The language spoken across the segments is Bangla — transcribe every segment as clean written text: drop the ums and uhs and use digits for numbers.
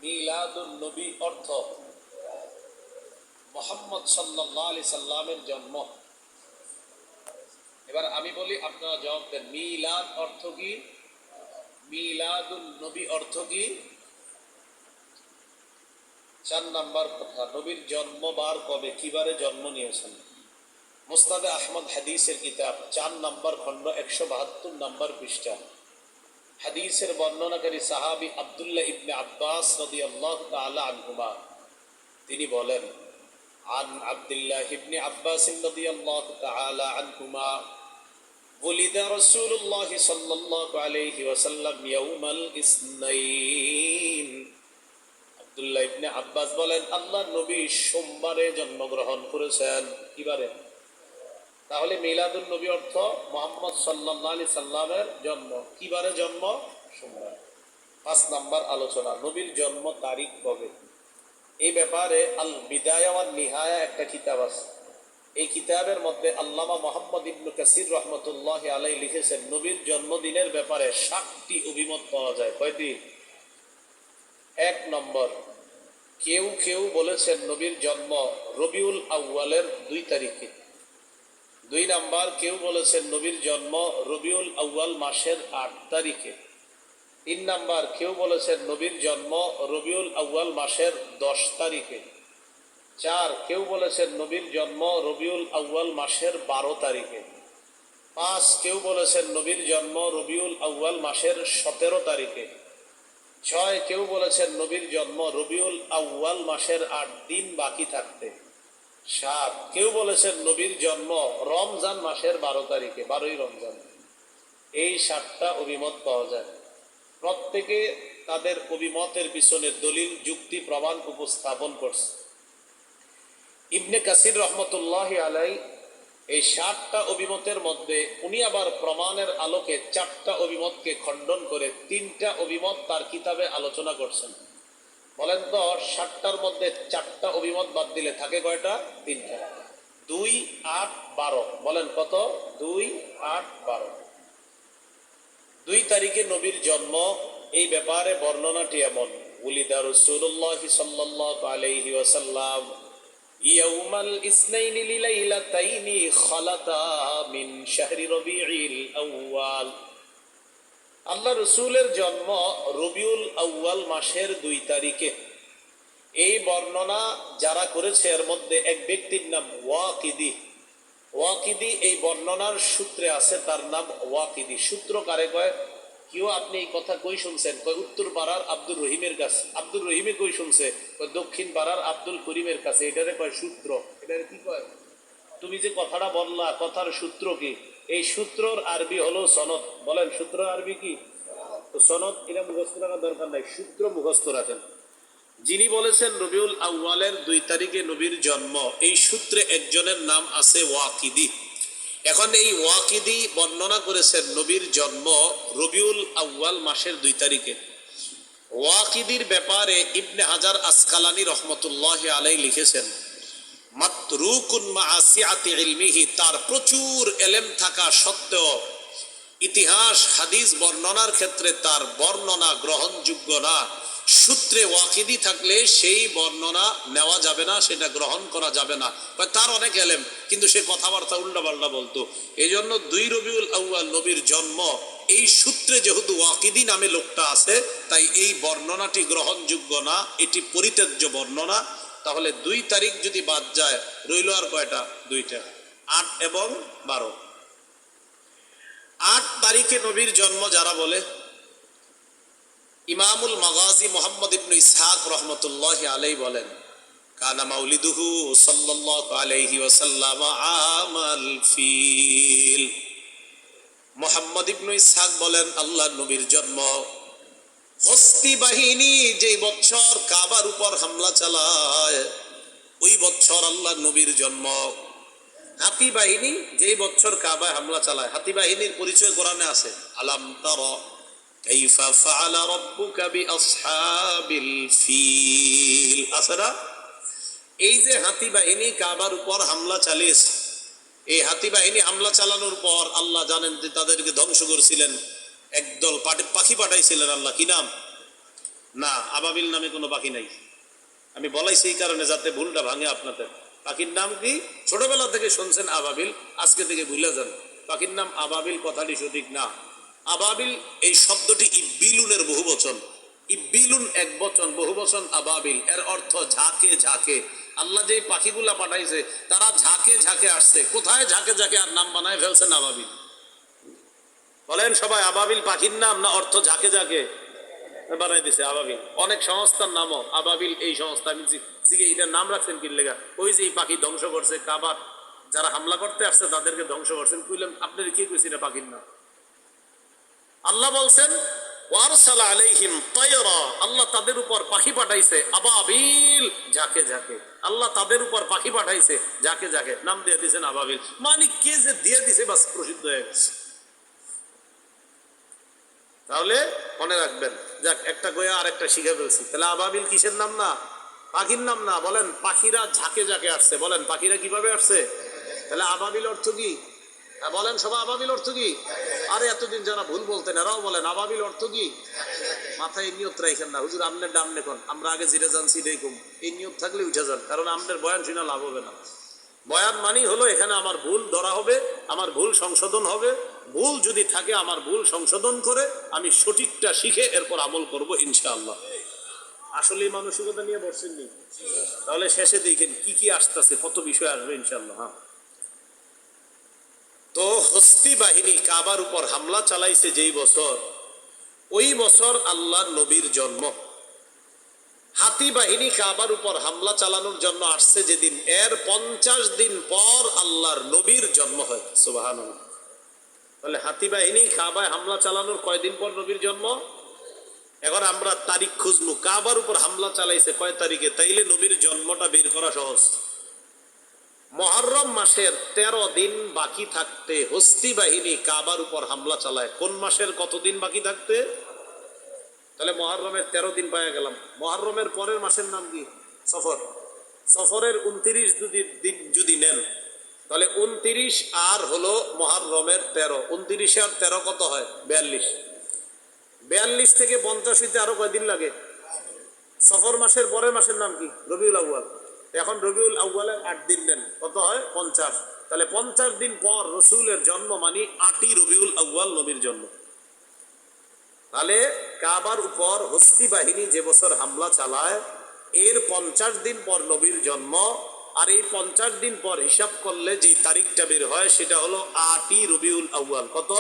মিলাদুন নবী অর্থ মুহাম্মদ সাল্লাল্লাহু আলাইহি সাল্লামের জন্ম। এবার আমি বলি, আপনারা জবাব দেন। মিলাদ অর্থ কি? মিলাদুন নবী অর্থ কি? 4 নাম্বার কথা, নবীর জন্মবার কবে, কিবারে জন্ম নিয়েছেন? মুসনাদে আহমদ হাদিসের কিতাব 4 নাম্বার খণ্ড 172 নাম্বার পৃষ্ঠা। হাদিসের বর্ণনাকারী সাহাবী আব্দুল্লাহ ইবনে আব্বাস রাদিয়াল্লাহু তাআলা আনহুমা তিনি বলেন, আন আব্দুল্লাহ ইবনে আব্বাস রাদিয়াল্লাহু তাআলা আনহুমা ولد رسول الله صلى الله عليه وسلم يوم الاثنين। আব্দুল্লাহ ইবনে আব্বাস বলেন, আল্লাহর নবী সোমবারে জন্মগ্রহণ করেছেন। কিবারে? তাহলে মিলাদুন নবী অর্থ মুহাম্মদ সাল্লাল্লাহু আলাইহি সাল্লামের জন্ম। কিবারে জন্ম? সোমবার। 5 নাম্বার আলোচনা, নবীর জন্ম তারিখ কবে। এই ব্যাপারে আল বিদায়া ওয়ান নিহায়া একটা কিতাব আছে। এই কিতাবের মধ্যে আল্লামা মুহাম্মদ ইবনে কাসির রাহমাতুল্লাহি আলাইহি লিখেছেন, নবীর জন্মদিনের ব্যাপারে 7টি অভিমত পাওয়া যায়। কয়টি? 1 নম্বর, কেউ কেউ বলেছেন নবীর জন্ম রবিউল আউয়ালের 2 তারিখে। 2 নাম্বার, কেউ বলেছেন নবীর জন্ম রবিউল আউয়াল মাসের 8 তারিখে। 3 নাম্বার, কেউ বলেছেন নবীর জন্ম রবিউল আউয়াল মাসের 10 তারিখে। 4, কেউ বলেছেন নবীর জন্ম রবিউল আউয়াল মাসের 12 তারিখে। 5, কেউ বলেছেন নবীর জন্ম রবিউল আউয়াল মাসের 17 তারিখে। 6, কেউ বলেছেন নবীর জন্ম রবিউল আউয়াল মাসের 8 দিন বাকি থাকতে। 7, কেউ বলেছেন নবীর জন্ম রমজান মাসের 12 তারিখে, 12ই রমজান। এই 7টা অভিমত পাওয়া যায়। প্রত্যেকে তাদের অভিমতের পিছনে দলিল, যুক্তি, প্রমাণ উপস্থাপন করছে। ইবনে কাসির রহমতুল্লাহি আলাইহি এই 7টা অভিমতের মধ্যে উনি আবার প্রমাণের আলোকে 4টা অভিমতকে খণ্ডন করে 3টা অভিমত তার কিতাবে আলোচনা করছেন। বলেন তো, 7টার মধ্যে 4টা অভিমত বাদ দিলে থাকে কয়টা? 3টা। 2, 8, 12। বলেন কত? 2, 8, 12। 2 তারিখে নবীর জন্ম। এই ব্যাপারে বর্ণনাটি এমন, উলিদা রাসূলুল্লাহ সাল্লাল্লাহু আলাইহি ওয়াসাল্লাম ইয়াউমাল ইসনাইনি লিলাইলাতাইনি খালাতা মিন শাহরি রবিউল আউয়াল। আল্লাহ রসুলের জন্ম রবিউল আউয়াল মাসের 2 তারিখে। এই বর্ণনা যারা করেছে এর মধ্যে এক ব্যক্তির নাম ওয়াকিদি। ওয়াকিদি এই বর্ণনার সূত্রে আছে, তার নাম ওয়াকিদি। সূত্র কারে কয়? কেউ আপনি এই কথা কই শুনছেন? কয় উত্তর পাড়ার আব্দুর রহিমের কাছে। আব্দুর রহিমে কই শুনছে? কয় দক্ষিণ পাড়ার আব্দুল করিমের কাছে। এটারে কয় সূত্র। এটারে কি কয়? তুমি যে কথাটা বললা, কথার সূত্র কি? এই সূত্রর আরবি হলো সনদ। বলেন সূত্র আরবি কি? তো সনদ এটা মুখস্থ রাখার দরকার নাই, সূত্র মুখস্থ রাখেন। যিনি বলেছেন রবিউল আউয়ালের 2 তারিখে নবীর জন্ম, এই সূত্রে একজনের নাম আছে ওয়াকিদি। এখন এই ওয়াকিদি বর্ণনা করেছেন নবীর জন্ম রবিউল আউয়াল মাসের 2 তারিখে। ওয়াকিদির ব্যাপারে ইবনে হাজার আসকালানি রহমতুল্লাহি আলাইহি লিখেছেন, মাতরুকুন মা সিআতি ইলমিহি, তার প্রচুর ইলম থাকা সত্ত্বেও ইতিহাস হাদিস বর্ণনার ক্ষেত্রে তার বর্ণনা গ্রহণযোগ্য না। সূত্রে ওয়াকিদি থাকলে সেই বর্ণনা নেওয়া যাবে না, সেটা গ্রহণ করা যাবে না। তার অনেক ইলম, কিন্তু সে কথাবার্তা উল্টাপাল্টা বলতো। এই জন্য 2 রবিউল আউয়াল নবীর জন্ম, এই সূত্রে যেহেতু ওয়াকিদি নামে লোকটা আছে, তাই এই বর্ণনাটি গ্রহণযোগ্য না, এটি পরিত্যাজ্য বর্ণনা। তাহলে 2 তারিখ যদি বাদ যায়, রইল আর কয়টা? 2টা, 8 এবং 12। 8 তারিখে নবীর জন্ম যারা বলে, ইমামুল মাগাজি মুহাম্মদ ইবনে ইসহাক রহমতুল্লাহি আলাইহি বলেন, কানা মাউলিদুহু সাল্লাল্লাহু আলাইহি ওয়াসাল্লাম আমাল ফিল। মুহাম্মদ ইবনে ইসহাক বলেন, আল্লাহর নবীর জন্ম হস্তি বাহিনী যেই বছর কাবার উপর হামলা চালায়, ওই বছর আল্লাহর নবীর জন্ম। হাতি বাহিনী যেই বছর কাবায় হামলা চালায়, হাতি বাহিনীর পরিচয় কোরআনে আছে। আলাম তারা কাইফা ফাআলা রাব্বুকা বিআসহাবিল ফিল, আছে না? এই যে হাতি বাহিনী কাবার উপর হামলা চালিয়েছে, এই হাতি বাহিনী হামলা চালানোর পর আল্লাহ জানেন যে তাদেরকে ধ্বংস করেছিলেন। একদল পাখি পাঠাইছিলেন আল্লাহ, কি নাম? না, আবাবিল নামে কোনো পাখি নাই। আমি বলাইছি এই কারণে যাতে ভুলটা ভাঙে আপনাদের। পাখির নাম কি? ছোটবেলা থেকে শুনছেন আবাবিল, আজকে থেকে ভুলে যান। পাখির নাম আবাবিল কথাটি সঠিক না। আবাবিল এই শব্দটি ইব্বিলুনের বহু বচন। ইব্বিলুন এক বচন, বহু বচন আবাবিল। এর অর্থ ঝাঁকে ঝাঁকে। আল্লাহ যে পাখিগুলা পাঠাইছে তারা ঝাঁকে ঝাঁকে আসছে। কোথায় ঝাঁকে ঝাঁকে আর নাম বানায় ফেলছেন আবাবিল। বলেন সবাই, আবাবিল পাখির নাম না অর্থ ঝাঁকে ঝাঁকে বানাই দিছে আবাবিল? অনেক সংস্থার নামও আবাবিল। এই সংস্থা আমি জিগে এটার নাম রাখছেন কি লেগা? ওই যে এই পাখি ধ্বংস করছে, কাবা যারা হামলা করতে আসছে তাদেরকে ধ্বংস করছেন। কইলাম আপনার কি কইছি এটা পাখির নাম? আল্লাহ বলছেন ওয়ারসালা আলাইহিম তায়রা, আল্লাহ তাদের উপর পাখি পাঠাইছে আবাবিল, ঝাঁকে ঝাঁকে। আল্লাহ তাদের উপর পাখি পাঠাইছে ঝাঁকে ঝাঁকে, নাম দিয়ে দিয়েছেন আবাবিল। মানে কে যে দিয়ে দিছে বাস প্রসিদ্ধ হয়ে গেছে। তাহলে মনে রাখবেন, যাক একটা কইয়া আর একটা শিখে ফেলছি। তাহলে আবাবিল কিসের নাম না? পাখির নাম না। বলেন পাখিরা ঝাঁকে ঝাঁকে আসছে। বলেন পাখিরা কিভাবে আসছে? তাহলে আবাবিল অর্থ কি? বলেন সবাই, আবাবিল অর্থ কি? আরে এতদিন যারা ভুল বলতেন এরাও বলেন আবাবিল অর্থ কি? মাথায় এই নিয়ত রাখেন না, হুজুর আমনের ডাম নেখন, আমরা আগে জিরে জানছি এরকম এই নিয়ত থাকলে উঠে যান। কারণ আমনের বয়ান শুনে লাভ হবে না। বয়ান মানি হলো এখানে আমার ভুল ধরা হবে, আমার ভুল সংশোধন হবে। ভুল যদি থাকে আমার ভুল সংশোধন করে আমি সঠিকটা শিখে এরপর আমল করব ইনশাআল্লাহ। আসলে এই মানসিকতা নিয়ে বসছেন নি? তাহলে শেষে দেখেন কি কি আসতেছে, কত বিষয় আসবে ইনশাআল্লাহ। হ্যাঁ, তো হস্তি বাহিনী কাবার উপর হামলা চালাইছে যেই বছর, ওই বছর আল্লাহর নবীর জন্ম। হাতি বাহিনী কাবার উপর হামলা চালানোর জন্য আসছে যেদিন, এর 50 দিন পর আল্লাহর নবীর জন্ম হয়। সুবহানাল্লাহ। তাহলে হাতি বাহিনী কাবায় হামলা চালানোর কয়দিন পর নবীর জন্ম? এখন আমরা তারিখ খুঁজবো, কাবার উপর হামলা চালাইছে কয় তারিখে, তাইলে নবীর জন্মটা বের করা সহজ। মুহররম মাসের 13 দিন বাকি থাকতে হস্তি বাহিনী কাবার উপর হামলা চালায়। কোন মাসের কতদিন বাকি থাকতে? তাহলে মুহররমের 13 দিন পাওয়া গেলাম। মুহররমের পরের মাসের নাম কি? সফর। সফরের 29 দিন যদি নেন তাহলে 29 আর হলো মুহররমের 13। 29 আর 13 কত হয়? 42। 42 থেকে 50 হইতে আরো কয়দিন লাগে? সফর মাসের পরের মাসের নাম কি? রবিউল আউয়াল। এখন রবিউল আউয়ালের 8 দিন নেন, কত হয়? 50। তাহলে 50 দিন পর রসুলের জন্ম, মানে 8ই রবিউল আউয়াল নবীর জন্ম। তাহলে কাবার উপর হস্তি বাহিনী যে বছর হামলা চালায় এর 50 দিন পর নবীর জন্ম। আর এই 50 দিন পর হিসাব করলে যে তারিখটা বের হয় সেটা হলো 8ই রবিউল আউয়াল। কত?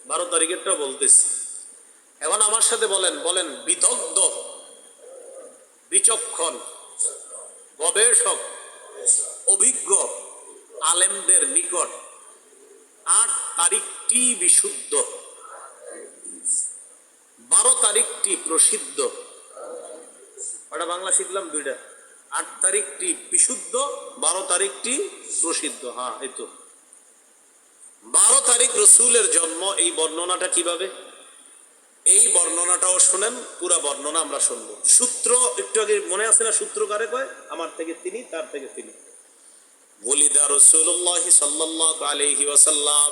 12 তারিখেরটা বলতেছি। এখন আমার সাথে বলেন, বলেন বিদগ্ধ, বিচক্ষণ, গবেষক, অভিজ্ঞ আলেমদের নিকট 8 তারিখটি বিশুদ্ধ, 12 তারিখটি প্রসিদ্ধ। ওটা বাংলা শিখলাম দুইটা। 8 তারিখটি বিশুদ্ধ, 12 তারিখটি প্রসিদ্ধ। হ্যাঁ, এই তো 12 তারিখ রসুলের জন্ম। এই বর্ণনাটা কিভাবে? এই বর্ণনাটাও শুনেন, পুরা বর্ণনা আমরা শুনবো। সূত্র একটু আগে মনে আছে না? সূত্র কারে কয়? আমার থেকে তিনি, তার থেকে তিনি। ওলিদা রাসূলুল্লাহ সাল্লাল্লাহু আলাইহি ওয়াসাল্লাম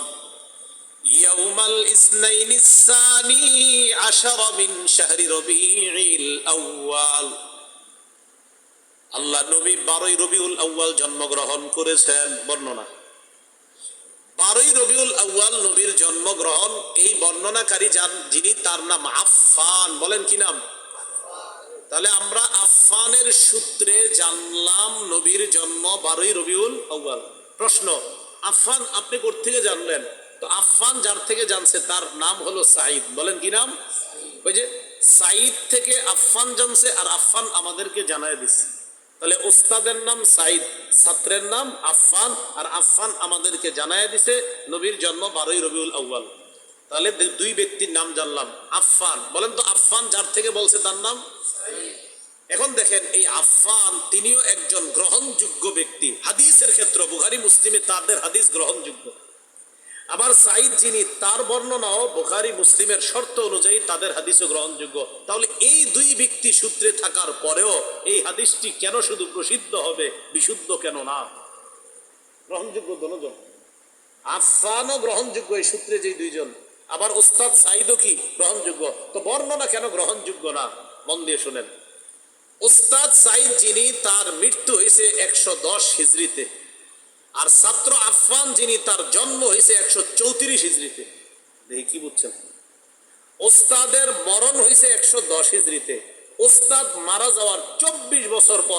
ইয়াউমাল ইসনাইনিস সানি আশারা মিন শাহরি রবিউল আউয়াল। আল্লাহ নবী 12ই রবিউল আউয়াল জন্মগ্রহণ করেছেন। বর্ণনা 12ই রবিউল আউয়াল নবীর জন্মগ্রহণ। এই বর্ণনাকারী যিনি, তার নাম আফফান। বলেন কি নাম? তাহলে আমরা আফফানের সূত্রে জানলাম নবীর জন্ম 12ই রবিউল আউয়াল। প্রশ্ন, আফফান আপনি কোত্থেকে জানলেন? তো আফফান যার থেকে জানছে তার নাম হলো সাঈদ। বলেন কি নাম? ওই যে সাঈদ থেকে আফফান জানছে, আর আফফান আমাদেরকে জানায় দিচ্ছে। তাহলে ওস্তাদের নাম সাঈদ, ছাত্রের নাম আফফান, আর আফফান আমাদেরকে জানায় দিছে নবীর জন্ম 12ই রবিউল আউয়াল। তাহলে দুই ব্যক্তির নাম জানলাম। আফফান, বলেন তো আফফান যার থেকে বলছে তার নাম? এখন দেখেন এই আফফান তিনিও একজন গ্রহণযোগ্য ব্যক্তি হাদিসের ক্ষেত্রে। বুখারী মুসলিমে তাদের হাদিস গ্রহণযোগ্য। আবার সাঈদ যিনি, তার বর্ণনাও বুখারী মুসলিমের শর্ত অনুযায়ী তাদের হাদিসও গ্রহণযোগ্য। তাহলে এই দুই ব্যক্তি সূত্রে থাকার পরেও এই হাদিসটি কেন শুধু প্রসিদ্ধ হবে, বিশুদ্ধ কেন না? গ্রহণযোগ্য দুজন। আফফানও গ্রহণযোগ্য এই সূত্রে, যেই দুইজন। আবার উস্তাদ সাইদও কি গ্রহণযোগ্য? তো বর্ণনা কেন গ্রহণযোগ্য না? মন দিয়ে শুনেন। উস্তাদ সাইদ যিনি, তার মৃত্যু হয়েছে 110 হিজরিতে, আর ছাত্র আফফান যিনি, তার জন্ম হয়েছে 134 হিজরিতে। দেখি কি বুঝছেন? ওস্তাদের মরণ হয়েছে 110 হিজরিতে, ওস্তাদ মারা যাওয়ার 24 বছর পর